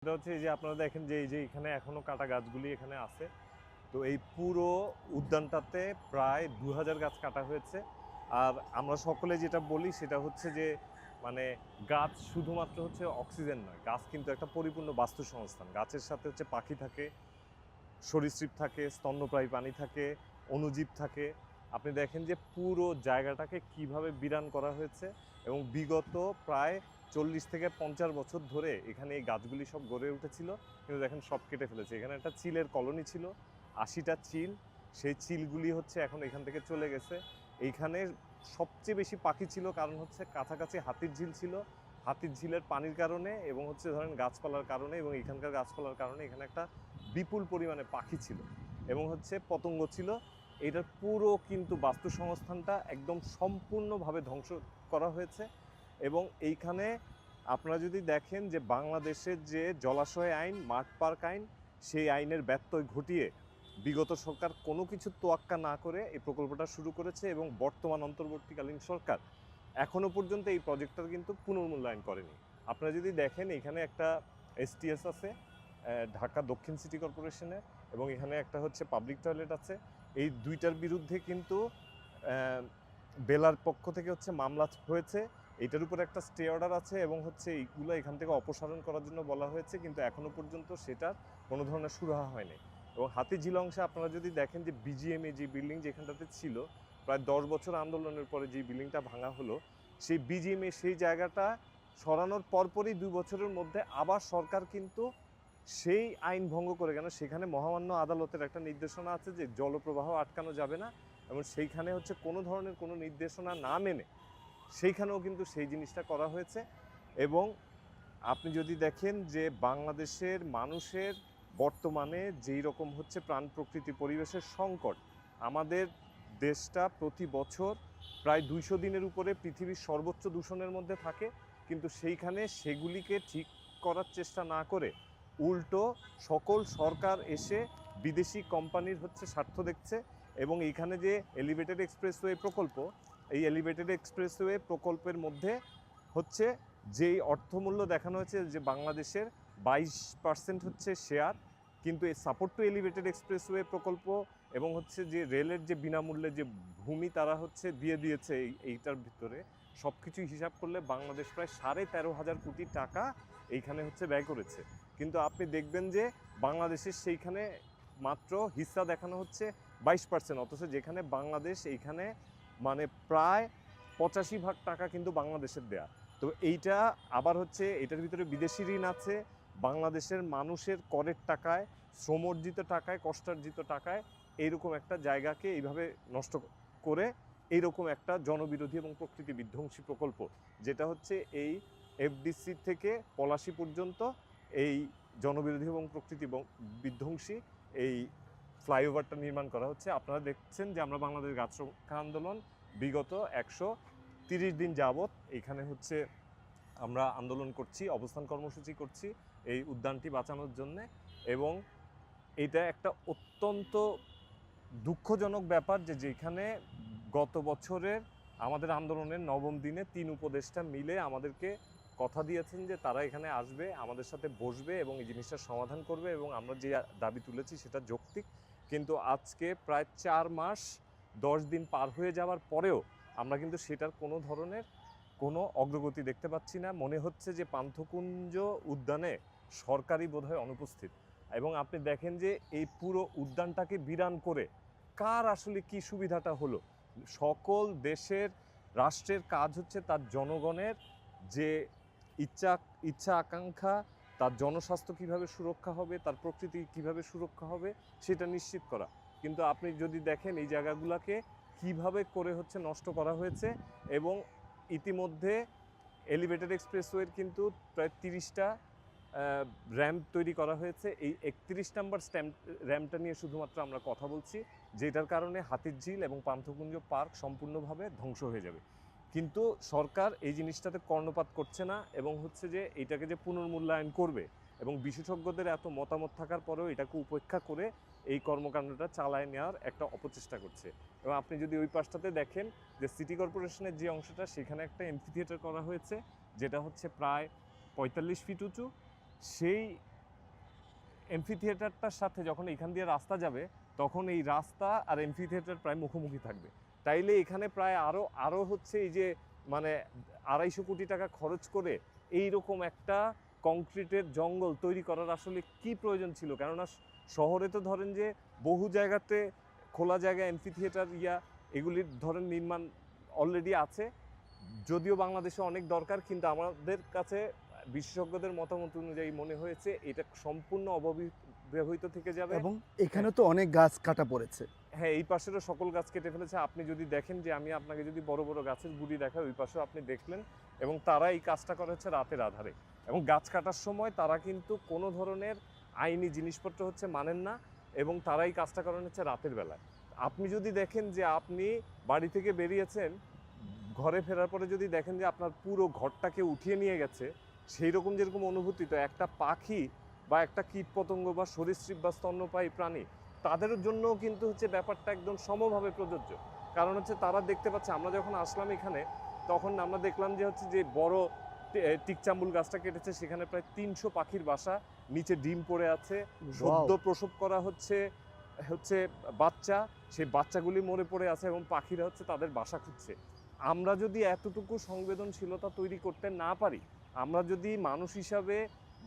এটা হচ্ছে এই যে আপনারা দেখেন যে এই যে এখানে এখনো কাটা গাছগুলি এখানে আছে। তো এই পুরো উদ্যানটাতে প্রায় ২০০০ গাছ কাটা হয়েছে। আর আমরা সকলে যেটা বলি সেটা হচ্ছে যে মানে গাছ শুধুমাত্র হচ্ছে অক্সিজেন নয়, গাছ কিন্তু একটা পরিপূর্ণ বাস্তুসংস্থান। গাছের সাথে হচ্ছে পাখি থাকে, সরীসৃপ থাকে, স্তন্যপ্রায়ী প্রাণী থাকে, অণুজীব থাকে। আপনি দেখেন যে পুরো জায়গাটাকে কিভাবে বিরান করা হয়েছে এবং বিগত প্রায় ৪০ থেকে ৫০ বছর ধরে এখানে এই গাছগুলি সব গড়ে উঠেছিল, কিন্তু দেখেন সব কেটে ফেলেছে। এখানে একটা চিলের কলোনি ছিল, ৮০টা চিল। সেই চিলগুলি হচ্ছে এখন এখান থেকে চলে গেছে। এইখানে সবচেয়ে বেশি পাখি ছিল, কারণ হচ্ছে কাছাকাছি হাতির ঝিল ছিল। হাতির ঝিলের পানির কারণে এবং হচ্ছে ধরেন গাছপালার কারণে এবং এখানকার গাছপালার কারণে এখানে একটা বিপুল পরিমাণে পাখি ছিল এবং হচ্ছে পতঙ্গ ছিল। এটার পুরো কিন্তু বাস্তু সংস্থানটা একদম সম্পূর্ণভাবে ধ্বংস করা হয়েছে। এবং এইখানে আপনারা যদি দেখেন যে বাংলাদেশের যে জলাশয় আইন, মাঠ পার্ক আইন, সেই আইনের ব্যত্যয় ঘটিয়ে বিগত সরকার কোনো কিছু তোয়াক্কা না করে এই প্রকল্পটা শুরু করেছে এবং বর্তমান অন্তর্বর্তীকালীন সরকার এখনও পর্যন্ত এই প্রজেক্টটার কিন্তু পুনর্মূল্যায়ন করেনি। আপনারা যদি দেখেন এখানে একটা এসটিএস আছে, ঢাকা দক্ষিণ সিটি কর্পোরেশনের, এবং এখানে একটা হচ্ছে পাবলিক টয়লেট আছে। এই দুইটার বিরুদ্ধে কিন্তু বেলার পক্ষ থেকে হচ্ছে মামলা হয়েছে। এইটার উপর একটা স্টে অর্ডার আছে এবং হচ্ছে এইগুলো এখান থেকে অপসারণ করার জন্য বলা হয়েছে, কিন্তু এখনও পর্যন্ত সেটার কোনো ধরনের সুরাহা হয়নি। এবং হাতিঝিল অংশে আপনারা যদি দেখেন যে বিজিএমএ যে বিল্ডিং যেখানটাতে ছিল, প্রায় ১০ বছর আন্দোলনের পরে যে বিল্ডিংটা ভাঙা হলো, সেই বিজিএমএ সেই জায়গাটা সরানোর পরপরই ২ বছরের মধ্যে আবার সরকার কিন্তু সেই আইন ভঙ্গ করে, কেন সেখানে মহামান্য আদালতের একটা নির্দেশনা আছে যে জলপ্রবাহ আটকানো যাবে না, এবং সেইখানে হচ্ছে কোনো ধরনের কোনো নির্দেশনা না মেনে সেইখানেও কিন্তু সেই জিনিসটা করা হয়েছে। এবং আপনি যদি দেখেন যে বাংলাদেশের মানুষের বর্তমানে যেই রকম হচ্ছে প্রাণ প্রকৃতি পরিবেশের সংকট, আমাদের দেশটা প্রতি বছর প্রায় ২০০ দিনের উপরে পৃথিবীর সর্বোচ্চ দূষণের মধ্যে থাকে, কিন্তু সেইখানে সেগুলিকে ঠিক করার চেষ্টা না করে উল্টো সকল সরকার এসে বিদেশি কোম্পানির হচ্ছে স্বার্থ দেখছে। এবং এইখানে যে এলিভেটেড এক্সপ্রেসওয়ে প্রকল্প, এই এলিভেটেড এক্সপ্রেসওয়ে প্রকল্পের মধ্যে হচ্ছে যেই অর্থমূল্য দেখানো হয়েছে যে বাংলাদেশের ২২% হচ্ছে শেয়ার, কিন্তু এই সাপোর্ট টু এলিভেটেড এক্সপ্রেসওয়ে প্রকল্প এবং হচ্ছে যে রেলের যে বিনামূল্যে যে ভূমি তারা হচ্ছে দিয়ে দিয়েছে এইটার ভিতরে সব কিছুই হিসাব করলে বাংলাদেশ প্রায় ১৩,৫০০ কোটি টাকা এইখানে হচ্ছে ব্যয় করেছে। কিন্তু আপনি দেখবেন যে বাংলাদেশের সেইখানে মাত্র হিস্সা দেখানো হচ্ছে ২২%, অথচ যেখানে বাংলাদেশ এইখানে মানে প্রায় ৮৫ ভাগ টাকা কিন্তু বাংলাদেশের দেয়া। তো এইটা আবার হচ্ছে এটার ভিতরে বিদেশি ঋণ আছে, বাংলাদেশের মানুষের করের টাকায়, শ্রমর্জিত টাকায়, কষ্টার্জিত টাকায় এইরকম একটা জায়গাকে এইভাবে নষ্ট করে এইরকম একটা জনবিরোধী এবং প্রকৃতি বিধ্বংসী প্রকল্প, যেটা হচ্ছে এই এফডিসি থেকে পলাশী পর্যন্ত এই জনবিরোধী এবং প্রকৃতি বিধ্বংসী এই ফ্লাইওভারটা নির্মাণ করা হচ্ছে। আপনারা দেখছেন যে আমরা বাংলাদেশ গাছ রক্ষা আন্দোলন বিগত ১৩০ দিন যাবৎ এখানে হচ্ছে আমরা আন্দোলন করছি, অবস্থান কর্মসূচি করছি এই উদ্যানটি বাঁচানোর জন্যে। এবং এটা একটা অত্যন্ত দুঃখজনক ব্যাপার যে যেখানে গত বছরের আমাদের আন্দোলনের ৯ম দিনে ৩ উপদেষ্টা মিলে আমাদেরকে কথা দিয়েছেন যে তারা এখানে আসবে, আমাদের সাথে বসবে এবং এই জিনিসটার সমাধান করবে এবং আমরা যে দাবি তুলেছি সেটা যৌক্তিক। কিন্তু আজকে প্রায় ৪ মাস ১০ দিন পার হয়ে যাওয়ার পরেও আমরা কিন্তু সেটার কোনো ধরনের কোনো অগ্রগতি দেখতে পাচ্ছি না। মনে হচ্ছে যে পান্থকুঞ্জ উদ্যানে সরকারই বোধহয় অনুপস্থিত। এবং আপনি দেখেন যে এই পুরো উদ্যানটাকে বিরান করে কার আসলে কি সুবিধাটা হলো? সকল দেশের রাষ্ট্রের কাজ হচ্ছে তার জনগণের যে ইচ্ছা ইচ্ছা আকাঙ্ক্ষা, তার জনস্বাস্থ্য কীভাবে সুরক্ষা হবে, তার প্রকৃতি কীভাবে সুরক্ষা হবে সেটা নিশ্চিত করা। কিন্তু আপনি যদি দেখেন এই জায়গাগুলোকে কিভাবে করে হচ্ছে নষ্ট করা হয়েছে। এবং ইতিমধ্যে এলিভেটেড এক্সপ্রেসওয়ের কিন্তু প্রায় ৩০টা র্যাম্প তৈরি করা হয়েছে। এই ৩১ নাম্বার র্যাম্পটা নিয়ে শুধুমাত্র আমরা কথা বলছি, যেটার কারণে হাতিরঝিল এবং পান্থকুঞ্জ পার্ক সম্পূর্ণভাবে ধ্বংস হয়ে যাবে। কিন্তু সরকার এই জিনিসটাতে কর্ণপাত করছে না এবং হচ্ছে যে এটাকে যে পুনর্মূল্যায়ন করবে এবং বিশেষজ্ঞদের এত মতামত থাকার পরেও এটাকে উপেক্ষা করে এই কর্মকাণ্ডটা চালায় নেওয়ার একটা অপচেষ্টা করছে। এবং আপনি যদি ওই পাশটাতে দেখেন যে সিটি কর্পোরেশনের যে অংশটা, সেখানে একটা এমফিথিয়েটার করা হয়েছে যেটা হচ্ছে প্রায় ৪৫ ফিট উঁচু। সেই এমফি থিয়েটারটার সাথে যখন এখান দিয়ে রাস্তা যাবে তখন এই রাস্তা আর এমফি থিয়েটার প্রায় মুখোমুখি থাকবে। তাইলে এখানে প্রায় আরও হচ্ছে এই যে মানে 250 কোটি টাকা খরচ করে এই রকম একটা কংক্রিটের জঙ্গল তৈরি করার আসলে কি প্রয়োজন ছিল? কেননা শহরে তো ধরেন যে বহু জায়গাতে খোলা জায়গা এমফি থিয়েটার এগুলির ধরেন নির্মাণ অলরেডি আছে, যদিও বাংলাদেশে অনেক দরকার, কিন্তু আমাদের কাছে বিশেষজ্ঞদের মতামত অনুযায়ী মনে হয়েছে এটা সম্পূর্ণ অব্যবহৃত থেকে যাবে। এবং এখানে তো অনেক গাছ কাটা পড়েছে। হ্যাঁ, এই পাশেরও সকল গাছ কেটে ফেলেছে। আপনি যদি দেখেন যে আমি আপনাকে যদি বড় বড় গাছের গুড়ি দেখাই, ওই পাশেও আপনি দেখলেন। এবং তারা এই কাজটা করা হচ্ছে রাতের আধারে, এবং গাছ কাটার সময় তারা কিন্তু কোনো ধরনের আইনি জিনিসপত্র হচ্ছে মানেন না, এবং তারা এই কাজটা করেন হচ্ছে রাতের বেলায়। আপনি যদি দেখেন যে আপনি বাড়ি থেকে বেরিয়েছেন, ঘরে ফেরার পরে যদি দেখেন যে আপনার পুরো ঘরটাকে উঠিয়ে নিয়ে গেছে, সেই রকম যেরকম অনুভূতি তো একটা পাখি বা একটা কীটপতঙ্গ বা সরীসৃপ বা স্তন্যপায়ী প্রাণী, তাদের জন্যও কিন্তু হচ্ছে ব্যাপারটা একদম সমভাবে প্রযোজ্য। কারণ হচ্ছে তারা দেখতে পাচ্ছে, আমরা যখন আসলাম এখানে তখন আমরা দেখলাম যে হচ্ছে যে বড় টিকচাম্বুল গাছটা কেটেছে, সেখানে প্রায় 300 পাখির বাসা, নিচে ডিম পড়ে আছে, সদ্য প্রসব করা হচ্ছে হচ্ছে বাচ্চা, সেই বাচ্চাগুলি মরে পড়ে আছে এবং পাখিরা হচ্ছে তাদের বাসা খুঁজছে। আমরা যদি এতটুকু সংবেদনশীলতা তৈরি করতে না পারি, আমরা যদি মানুষ হিসাবে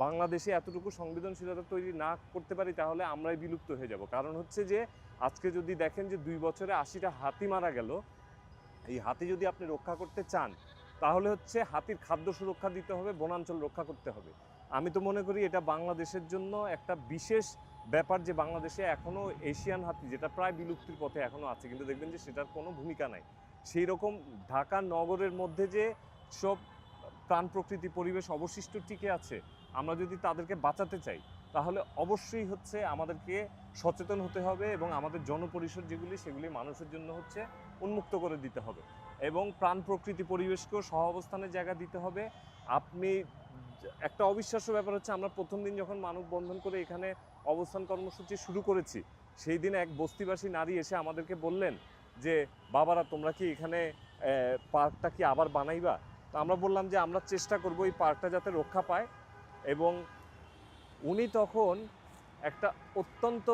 বাংলাদেশে এতটুকু সংবেদনশীলতা তৈরি না করতে পারি, তাহলে আমরাই বিলুপ্ত হয়ে যাব। কারণ হচ্ছে যে আজকে যদি দেখেন যে 2 বছরে 80টা হাতি মারা গেল, এই হাতি যদি আপনি রক্ষা করতে চান তাহলে হচ্ছে হাতির খাদ্য সুরক্ষা দিতে হবে, বনাঞ্চল রক্ষা করতে হবে। আমি তো মনে করি এটা বাংলাদেশের জন্য একটা বিশেষ ব্যাপার যে বাংলাদেশে এখনও এশিয়ান হাতি, যেটা প্রায় বিলুপ্তির পথে এখনও আছে, কিন্তু দেখবেন যে সেটার কোনো ভূমিকা নাই। সেই রকম ঢাকা নগরের মধ্যে যে সব প্রাণ প্রকৃতি পরিবেশ অবশিষ্ট টিকে আছে, আমরা যদি তাদেরকে বাঁচাতে চাই তাহলে অবশ্যই হচ্ছে আমাদেরকে সচেতন হতে হবে, এবং আমাদের জনপরিসর যেগুলি সেগুলি মানুষের জন্য হচ্ছে উন্মুক্ত করে দিতে হবে, এবং প্রাণ প্রকৃতি পরিবেশকেও সহ অবস্থানের জায়গা দিতে হবে। আপনি একটা অবিশ্বাস্য ব্যাপার হচ্ছে, আমরা প্রথম দিন যখন মানববন্ধন করে এখানে অবস্থান কর্মসূচি শুরু করেছি, সেই দিন এক বস্তিবাসী নারী এসে আমাদেরকে বললেন যে বাবারা তোমরা কি এখানে পার্কটা কি আবার বানাইবা? তো আমরা বললাম যে আমরা চেষ্টা করব এই পার্কটা যাতে রক্ষা পায়। এবং উনি তখন একটা অত্যন্ত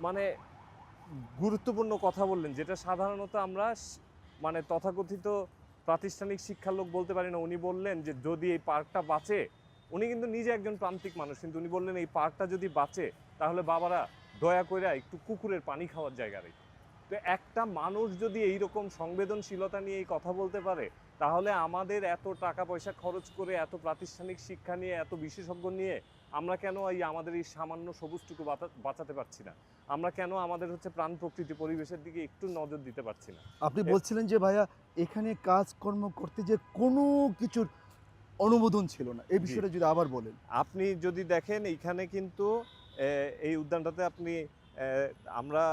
মানে গুরুত্বপূর্ণ কথা বললেন, যেটা সাধারণত আমরা মানে তথাকথিত প্রাতিষ্ঠানিক শিক্ষার লোক বলতে পারি না। উনি বললেন যে যদি এই পার্কটা বাঁচে, উনি কিন্তু নিজে একজন প্রান্তিক মানুষ, কিন্তু উনি বললেন এই পার্কটা যদি বাঁচে তাহলে বাবারা দয়া করে একটু কুকুরের পানি খাওয়ার জায়গা রেখে। তো একটা মানুষ যদি এইরকম সংবেদনশীলতা নিয়ে এই কথা বলতে পারে, তাহলে আমাদের এত টাকা পয়সা খরচ করে এত প্রাতিষ্ঠানিক শিক্ষা নিয়ে এত বিশেষজ্ঞ নিয়ে আমরা কেন আমাদের এই সামান্য সবুজটুকু বাঁচাতে পারছি না? আমরা কেন আমাদের হচ্ছে প্রাণ প্রকৃতি পরিবেশের দিকে একটু নজর দিতে পারছি না? আপনি বলছিলেন যে ভাইয়া এখানে কাজকর্ম করতে যে কোনো কিছুর অনুমোদন ছিল না, এই বিষয়টা যদি আবার বলেন। আপনি যদি দেখেন এইখানে কিন্তু এই উদ্যানটাতে আপনি আমরা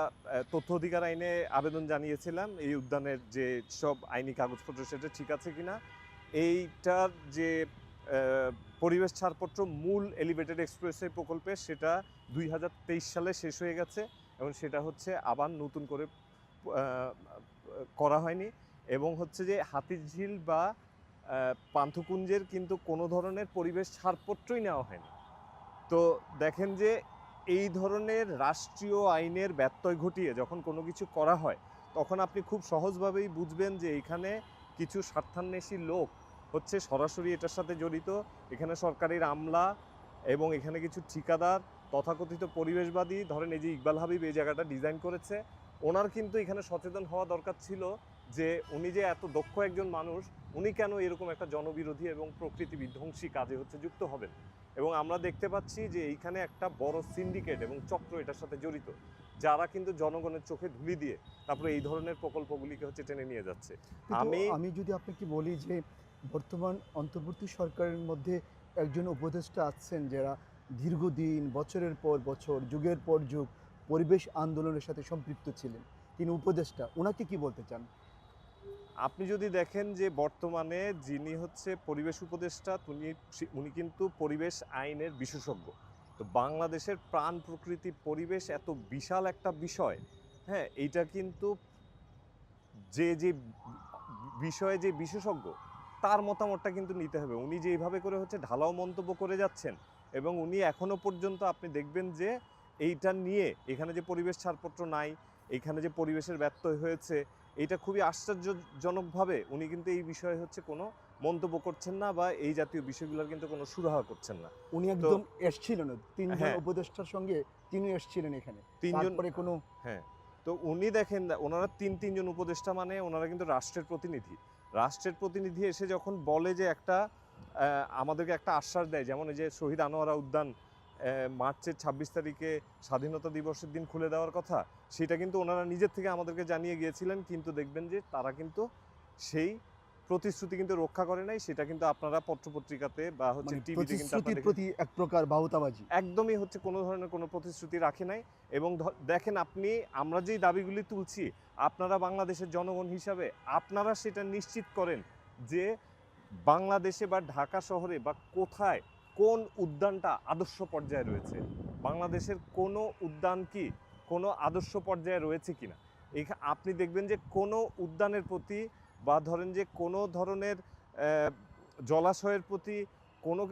তথ্য অধিকার আইনে আবেদন জানিয়েছিলাম এই উদ্যানের যে সব আইনি কাগজপত্র সেটা ঠিক আছে কিনা। এইটার যে পরিবেশ ছাড়পত্র মূল এলিভেটেড এক্সপ্রেসওয়ে প্রকল্পে, সেটা 2023 সালে শেষ হয়ে গেছে, এবং সেটা হচ্ছে আবার নতুন করে করা হয়নি। এবং হচ্ছে যে হাতিরঝিল বা পান্থকুঞ্জের কিন্তু কোনো ধরনের পরিবেশ ছাড়পত্রই নেওয়া হয়নি। তো দেখেন যে এই ধরনের রাষ্ট্রীয় আইনের ব্যত্যয় ঘটিয়ে যখন কোনো কিছু করা হয়, তখন আপনি খুব সহজভাবেই বুঝবেন যে এখানে কিছু স্বার্থান্বেষী লোক হচ্ছে সরাসরি এটার সাথে জড়িত। এখানে সরকারের আমলা এবং এখানে কিছু ঠিকাদার, তথাকথিত পরিবেশবাদী, ধরেন এই যে ইকবাল হাবিব এই জায়গাটা ডিজাইন করেছে, ওনার কিন্তু এখানে সচেতন হওয়া দরকার ছিল যে উনি যে এত দক্ষ একজন মানুষ, উনি কেন এরকম একটা জনবিরোধী এবং প্রকৃতি বিধ্বংসী কাজে হচ্ছে যুক্ত হবেন। এবং আমরা দেখতে পাচ্ছি যে এইখানে একটা বড় সিন্ডিকেট এবং চক্র এটার সাথে জড়িত, যারা কিন্তু জনগণের চোখে ধুলি দিয়ে তারপরে এই ধরনের প্রকল্পগুলিকে হচ্ছে টেনে নিয়ে যাচ্ছে। আমি যদি আপনাকে বলি যে বর্তমান অন্তর্বর্তী সরকারের মধ্যে একজন উপদেষ্টা আছেন যারা দীর্ঘদিন বছরের পর বছর যুগের পর যুগ পরিবেশ আন্দোলনের সাথে সম্পৃক্ত ছিলেন, তিনি উপদেষ্টা, ওনাকে কি বলতে চান? আপনি যদি দেখেন যে বর্তমানে যিনি হচ্ছে পরিবেশ উপদেষ্টা, উনি কিন্তু পরিবেশ আইনের বিশেষজ্ঞ। তো বাংলাদেশের প্রাণ প্রকৃতি পরিবেশ এত বিশাল একটা বিষয়, হ্যাঁ, এইটা কিন্তু যে বিষয়ে যে বিশেষজ্ঞ তার মতামতটা কিন্তু নিতে হবে। উনি যে এইভাবে করে হচ্ছে ঢালাও মন্তব্য করে যাচ্ছেন এবং উনি এখনো পর্যন্ত আপনি দেখবেন যে এইটা নিয়ে এখানে যে পরিবেশ ছাড়পত্র নাই, এখানে যে পরিবেশের ব্যত্যয় হয়েছে, এটা খুবই আশ্চর্যজনকভাবে উনি কিন্তু এই বিষয়ে হচ্ছে কোনো মন্তব্য করছেন না বা এই জাতীয় বিষয়গুলোর কিন্তু কোনো সুরাহা করছেন না। উনি একদম এসছিলেন, তিনজন হ্যাঁ। উপদেষ্টার সঙ্গে তিনি এসছিলেন এখানে, তিনজন, তারপরে কোনো হ্যাঁ। তো উনি দেখেন ওনারা তিনজন উপদেষ্টা, মানে ওনারা কিন্তু রাষ্ট্রের প্রতিনিধি। রাষ্ট্রের প্রতিনিধি এসে যখন বলে যে একটা আমাদেরকে একটা আশ্বাস দেয়, যেমন এই যে শহীদ আনোয়ারা উদ্যান মার্চের 26 তারিখে স্বাধীনতা দিবসের দিন খুলে দেওয়ার কথা, সেটা কিন্তু ওনারা নিজের থেকে আমাদেরকে জানিয়ে গিয়েছিলেন, কিন্তু দেখবেন যে তারা কিন্তু সেই প্রতিশ্রুতি কিন্তু রক্ষা করে নাই। সেটা কিন্তু আপনারা পত্রপত্রিকাতে বা হচ্ছে মানে টিভিতে কিন্তু প্রতিশ্রুতির প্রতি এক প্রকার বাহুতাবাজি। একদমই হচ্ছে কোনো ধরনের কোনো প্রতিশ্রুতি রাখে নাই। এবং দেখেন আপনি, আমরা যেই দাবিগুলি তুলছি, আপনারা বাংলাদেশের জনগণ হিসাবে আপনারা সেটা নিশ্চিত করেন যে বাংলাদেশে বা ঢাকা শহরে বা কোথায় কোন উদ্যানটা আদর্শ পর্যায়ে রয়েছে, বাংলাদেশের কোনো উদ্যান কি কোনো আদর্শ পর্যায়ে রয়েছে কিনা। আপনি দেখবেন যে কোনো উদ্যানের প্রতি বা ধরেন যে কোনো ধরনের জলাশয়ের প্রতি কোনো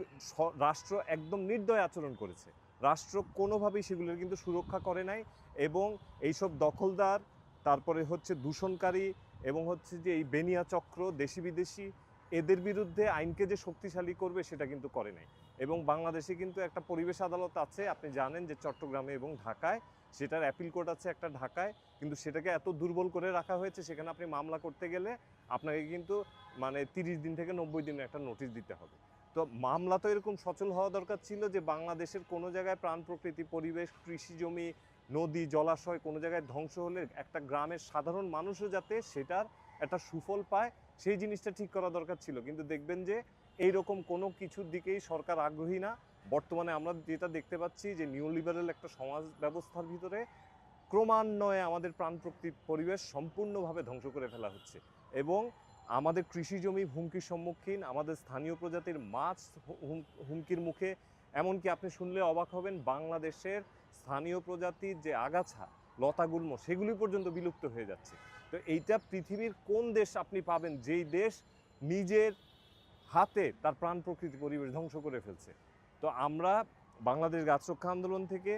রাষ্ট্র একদম নির্দয় আচরণ করেছে। রাষ্ট্র কোনোভাবেই সেগুলোর কিন্তু সুরক্ষা করে নাই। এবং এইসব দখলদার, তারপরে হচ্ছে দূষণকারী এবং হচ্ছে যে এই বেনিয়া চক্র, দেশি বিদেশি, এদের বিরুদ্ধে আইনকে যে শক্তিশালী করবে সেটা কিন্তু করে নাই। এবং বাংলাদেশে কিন্তু একটা পরিবেশ আদালত আছে, আপনি জানেন যে চট্টগ্রামে এবং ঢাকায়, সেটার অ্যাপিল কোর্ট আছে একটা ঢাকায়, কিন্তু সেটাকে এত দুর্বল করে রাখা হয়েছে, সেখানে আপনি মামলা করতে গেলে আপনাকে কিন্তু মানে 30 দিন থেকে 90 দিনের একটা নোটিশ দিতে হবে। তো মামলা তো এরকম সচল হওয়া দরকার ছিল যে বাংলাদেশের কোনো জায়গায় প্রাণ প্রকৃতি, পরিবেশ, কৃষি জমি, নদী, জলাশয় কোনো জায়গায় ধ্বংস হলে একটা গ্রামের সাধারণ মানুষও যাতে সেটার একটা সুফল পায়, সেই জিনিসটা ঠিক করা দরকার ছিল। কিন্তু দেখবেন যে এইরকম কোনো কিছুর দিকেই সরকার আগ্রহী না। বর্তমানে আমরা যেটা দেখতে পাচ্ছি যে নিউ লিবারেল একটা সমাজ ব্যবস্থার ভিতরে ক্রমান্বয়ে আমাদের প্রাণ প্রকৃতি, পরিবেশ সম্পূর্ণভাবে ধ্বংস করে ফেলা হচ্ছে। এবং আমাদের কৃষি জমি হুমকির সম্মুখীন, আমাদের স্থানীয় প্রজাতির মাছ হুমকির মুখে। এমনকি আপনি শুনলে অবাক হবেন, বাংলাদেশের স্থানীয় প্রজাতির যে আগাছা, লতাগুল্ম, সেগুলি পর্যন্ত বিলুপ্ত হয়ে যাচ্ছে। তো এইটা পৃথিবীর কোন দেশ আপনি পাবেন যেই দেশ নিজের হাতে তার প্রাণ প্রকৃতি, পরিবেশ ধ্বংস করে ফেলছে? তো আমরা বাংলাদেশ গাছ রক্ষা আন্দোলন থেকে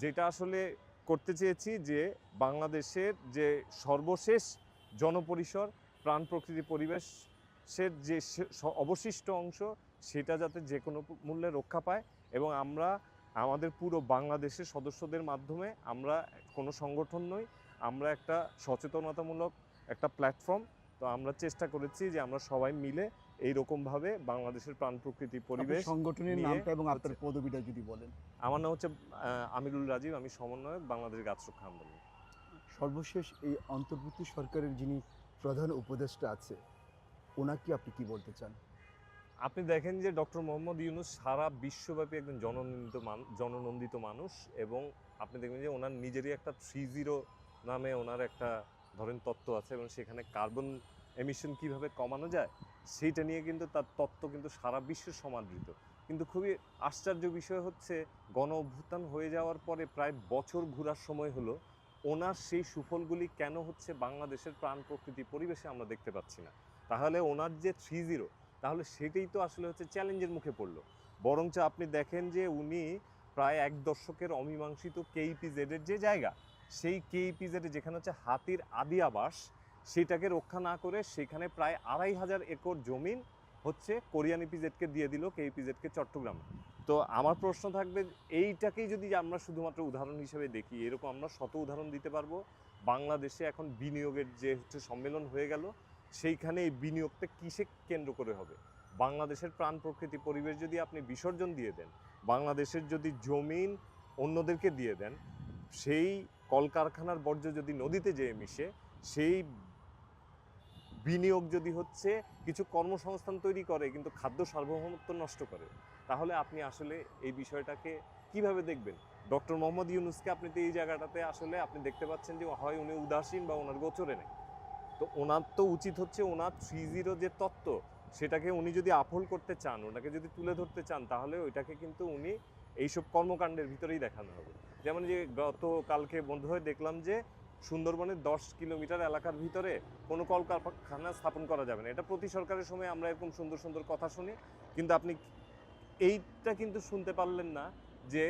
যেটা আসলে করতে চেয়েছি যে বাংলাদেশের যে সর্বশেষ জনপরিসর প্রাণ প্রকৃতি পরিবেশের যে অবশিষ্ট অংশ, সেটা যাতে যে কোনো মূল্যে রক্ষা পায়। এবং আমরা আমাদের পুরো বাংলাদেশের সদস্যদের মাধ্যমে, আমরা কোনো সংগঠন নই, আমরা একটা সচেতনতামূলক একটা প্ল্যাটফর্ম। তো আমরা চেষ্টা করেছি যে আমরা সবাই মিলে এইরকমভাবে বাংলাদেশের প্রাণ প্রকৃতি, পরিবেশ সংগঠনের নিয়ে নামটা এবং আপনার পদবিটা যদি বলেন। আমার নাম হচ্ছে আমিরুল রাজীব, আমি সমন্বয়ক বাংলাদেশ গাছ রক্ষা আন্দোলন। সর্বশেষ এই অন্তর্বর্তী সরকারের যিনি প্রধান উপদেষ্টা আছে, ওনাকে আপনি কি বলতে চান? আপনি দেখেন যে ডক্টর মোহাম্মদ ইউনূস সারা বিশ্বব্যাপী একজন জননন্দিত মানুষ। এবং আপনি দেখবেন যে ওনার নিজেরই একটা 30 নামে ওনার একটা ধরেন তত্ত্ব আছে, এবং সেখানে কার্বন এমিশন কিভাবে কমানো যায় সেইটা নিয়ে কিন্তু তার তত্ত্ব কিন্তু সারা বিশ্বে সমাদৃত। কিন্তু খুবই আশ্চর্য বিষয় হচ্ছে, গণ অভ্যুত্থান হয়ে যাওয়ার পরে প্রায় বছর ঘোরার সময় হলো, ওনার সেই সুফলগুলি কেন হচ্ছে বাংলাদেশের প্রাণ প্রকৃতি, পরিবেশে আমরা দেখতে পাচ্ছি না? তাহলে ওনার যে 30, তাহলে সেটাই তো আসলে হচ্ছে চ্যালেঞ্জের মুখে পড়লো। বরঞ্চ আপনি দেখেন যে উনি প্রায় 1 দশকের অমীমাংসিত কেইপিজেডের যে জায়গা, সেই কেইপিজেডে যেখানে হচ্ছে হাতির আদি আবাস, সেটাকে রক্ষা না করে সেখানে প্রায় 2500 একর জমিন হচ্ছে কোরিয়ান ইপিজেডকে দিয়ে দিল, কেইপিজেডকে চট্টগ্রামে। তো আমার প্রশ্ন থাকবে, এইটাকেই যদি আমরা শুধুমাত্র উদাহরণ হিসেবে দেখি, এরকম আমরা শত উদাহরণ দিতে পারবো। বাংলাদেশে এখন বিনিয়োগের যে হচ্ছে সম্মেলন হয়ে গেল, সেইখানে এই বিনিয়োগটা কিসে কেন্দ্র করে হবে? বাংলাদেশের প্রাণ প্রকৃতি, পরিবেশ যদি আপনি বিসর্জন দিয়ে দেন, বাংলাদেশের যদি জমিন অন্যদেরকে দিয়ে দেন, সেই কলকারখানার বর্জ্য যদি নদীতে যেয়ে মিশে, সেই বিনিয়োগ যদি হচ্ছে কিছু কর্মসংস্থান তৈরি করে কিন্তু খাদ্য সার্বভৌমত্ব নষ্ট করে, তাহলে আপনি আসলে এই বিষয়টাকে কিভাবে দেখবেন? ডক্টর মোহাম্মদ ইউনূসকে আপনি তো এই জায়গাটাতে আসলে আপনি দেখতে পাচ্ছেন যে হয় উনি উদাসীন বা ওনার গোচরে নেই। তো ওনার তো উচিত হচ্ছে ওনার 30 যে তত্ত্ব, সেটাকে উনি যদি আপহোল্ড করতে চান, ওনাকে যদি তুলে ধরতে চান, তাহলে ওইটাকে কিন্তু উনি এইসব কর্মকাণ্ডের ভিতরেই দেখানো হবে। যেমন যে গতকালকে বন্ধু হয়ে দেখলাম যে সুন্দরবনের 10 কিলোমিটার এলাকার ভিতরে কোনো কলকারখানা স্থাপন করা যাবে না। এটা প্রতি সরকারের সময় আমরা এরকম সুন্দর সুন্দর কথা শুনি, কিন্তু আপনি এইটা কিন্তু শুনতে পারলেন না যে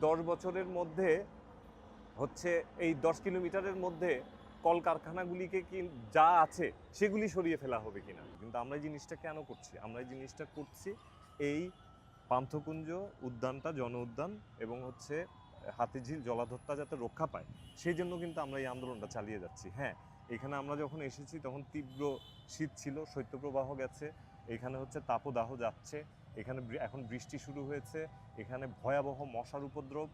10 বছরের মধ্যে হচ্ছে এই 10 কিলোমিটারের মধ্যে কলকারখানাগুলিকে কি যা আছে সেগুলি সরিয়ে ফেলা হবে কিনা। কিন্তু আমরা এই জিনিসটা কেন করছি? আমরা এই জিনিসটা করছি এই পান্থকুঞ্জ উদ্যানটা, জন উদ্যান এবং হচ্ছে হাতিঝিল জলাধরটা যাতে রক্ষা পায়, সেই জন্য কিন্তু আমরা এই আন্দোলনটা চালিয়ে যাচ্ছি। হ্যাঁ, এখানে আমরা যখন এসেছি তখন তীব্র শীত ছিল, শৈত্যপ্রবাহ গেছে, এখানে হচ্ছে তাপদাহ যাচ্ছে, এখানে এখন বৃষ্টি শুরু হয়েছে, এখানে ভয়াবহ মশার উপদ্রব,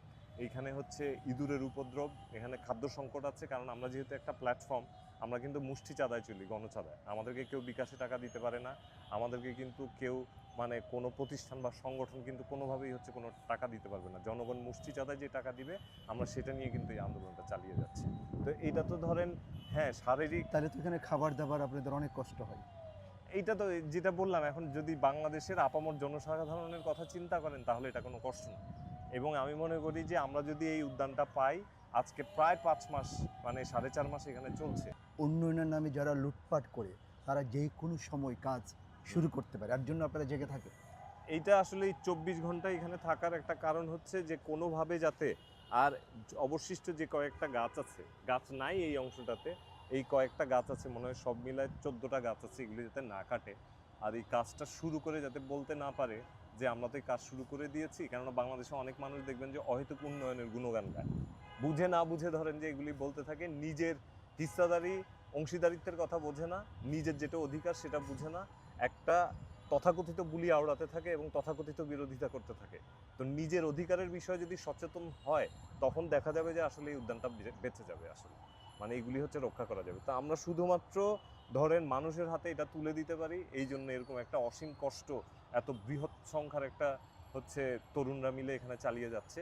এইখানে হচ্ছে ইঁদুরের উপদ্রব, এখানে খাদ্য সংকট আছে। কারণ আমরা যেহেতু একটা প্ল্যাটফর্ম, আমরা কিন্তু মুষ্টি চাঁদায় চলি, গণচাঁদায়। আমাদেরকে কেউ বিকাশে টাকা দিতে পারে না, আমাদেরকে কিন্তু কেউ মানে কোনো প্রতিষ্ঠান বা সংগঠন কিন্তু কোনোভাবেই হচ্ছে কোনো টাকা দিতে পারবে না। জনগণ মুষ্টি চাঁদায় যে টাকা দিবে আমরা সেটা নিয়ে কিন্তু এই আন্দোলনটা চালিয়ে যাচ্ছি। তো এটা তো ধরেন হ্যাঁ শারীরিক, তাহলে তো এখানে খাবার দাবার আপনাদের অনেক কষ্ট হয়। এইটা তো যেটা বললাম, এখন যদি বাংলাদেশের আপামর জনসাধারণের কথা চিন্তা করেন তাহলে এটা কোনো কষ্ট না। এবং আমি মনে করি যে আমরা যদি এই উদ্যানটা পাই, আজকে প্রায় 5 মাস মানে 4.5 মাস এখানে চলছে। উন্নয়নের নামে যারা লুটপাট করে তারা যে কোনো সময় কাজ শুরু করতে পারে, এর জন্য আপনারা জেগে থাকে। এইটা আসলে এই 24 ঘন্টা এখানে থাকার একটা কারণ হচ্ছে যে কোনোভাবে যাতে আর অবশিষ্ট যে কয়েকটা গাছ আছে, গাছ নাই এই অংশটাতে, এই কয়েকটা গাছ আছে মনে হয় সব মিলায় 14টা গাছ আছে, এগুলি যাতে না কাটে আর এই কাজটা শুরু করে যাতে বলতে না পারে যে আমরা তো এই কাজ শুরু করে দিয়েছি। কেননা বাংলাদেশে অনেক মানুষ দেখবেন যে অহেতুক উন্নয়নের গুণগান গায়, বুঝে না বুঝে ধরেন যে এগুলি বলতে থাকে, নিজের হিস্সাদারি অংশীদারিত্বের কথা বোঝে না, নিজের যেটা অধিকার সেটা বুঝে না, একটা তথাকথিত বুলি আওড়াতে থাকে এবং তথাকথিত বিরোধিতা করতে থাকে। তো নিজের অধিকারের বিষয়ে যদি সচেতন হয় তখন দেখা যাবে যে আসলে এই উদ্যানটা বেঁচে যাবে, আসলে মানে এইগুলি হচ্ছে রক্ষা করা যাবে। তো আমরা শুধুমাত্র ধরেন মানুষের হাতে এটা তুলে দিতে পারি, এই জন্য এরকম একটা অসীম কষ্ট এত বৃহৎ সংখ্যার একটা হচ্ছে তরুণরা মিলে এখানে চালিয়ে যাচ্ছে।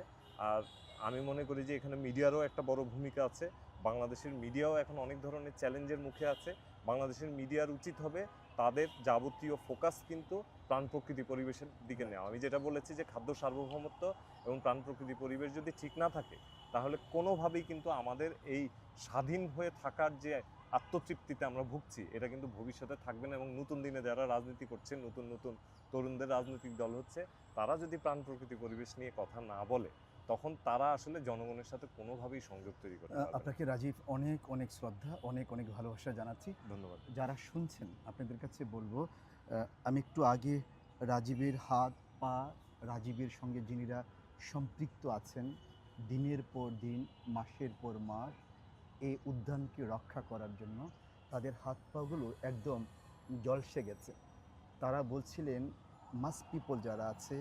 আর আমি মনে করি যে এখানে মিডিয়ারও একটা বড় ভূমিকা আছে। বাংলাদেশের মিডিয়াও এখন অনেক ধরনের চ্যালেঞ্জের মুখে আছে। বাংলাদেশের মিডিয়ার উচিত হবে তাদের যাবতীয় ফোকাস কিন্তু প্রাণ প্রকৃতি পরিবেশের দিকে নেওয়া। আমি যেটা বলেছি যে খাদ্য সার্বভৌমত্ব এবং প্রাণ প্রকৃতি পরিবেশ যদি ঠিক না থাকে তাহলে কোনোভাবেই কিন্তু আমাদের এই স্বাধীন হয়ে থাকার যে আত্মতৃপ্তিতে আমরা ভুগছি এটা কিন্তু ভবিষ্যতে থাকবে না। এবং নতুন দিনে যারা রাজনীতি করছে, নতুন নতুন তরুণদের রাজনৈতিক দল হচ্ছে, তারা যদি প্রাণ প্রকৃতি পরিবেশ নিয়ে কথা না বলে তখন তারা আসলে জনগণের সাথে কোনোভাবেই সংযোগ তৈরি করতে পারবে না। আপনাকে রাজীব অনেক অনেক শ্রদ্ধা, অনেক অনেক ভালোবাসা জানাচ্ছি। ধন্যবাদ। যারা শুনছেন আপনাদের কাছে বলবো, আমি একটু আগে রাজীবের হাত পা, রাজীবের সঙ্গে যিনিরা সম্পৃক্ত আছেন দিনের পর দিন, মাসের পর মাস এই উদ্যানকে রক্ষা করার জন্য, তাদের হাত পাগুলো একদম জলসে গেছে। তারা বলছিলেন মাস পিপল যারা আছে,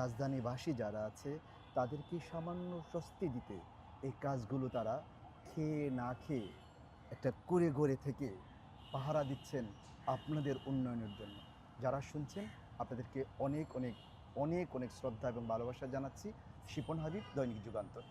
রাজধানীবাসী যারা আছে, তাদেরকে সামান্য স্বস্তি দিতে এই কাজগুলো তারা খেয়ে না খেয়ে একটা করে গড়ে থেকে পাহারা দিচ্ছেন আপনাদের উন্নয়নের জন্য। যারা শুনছেন আপনাদেরকে অনেক অনেক অনেক অনেক শ্রদ্ধা এবং ভালোবাসা জানাচ্ছি। শিপন হাবিব, দৈনিক যুগান্তর।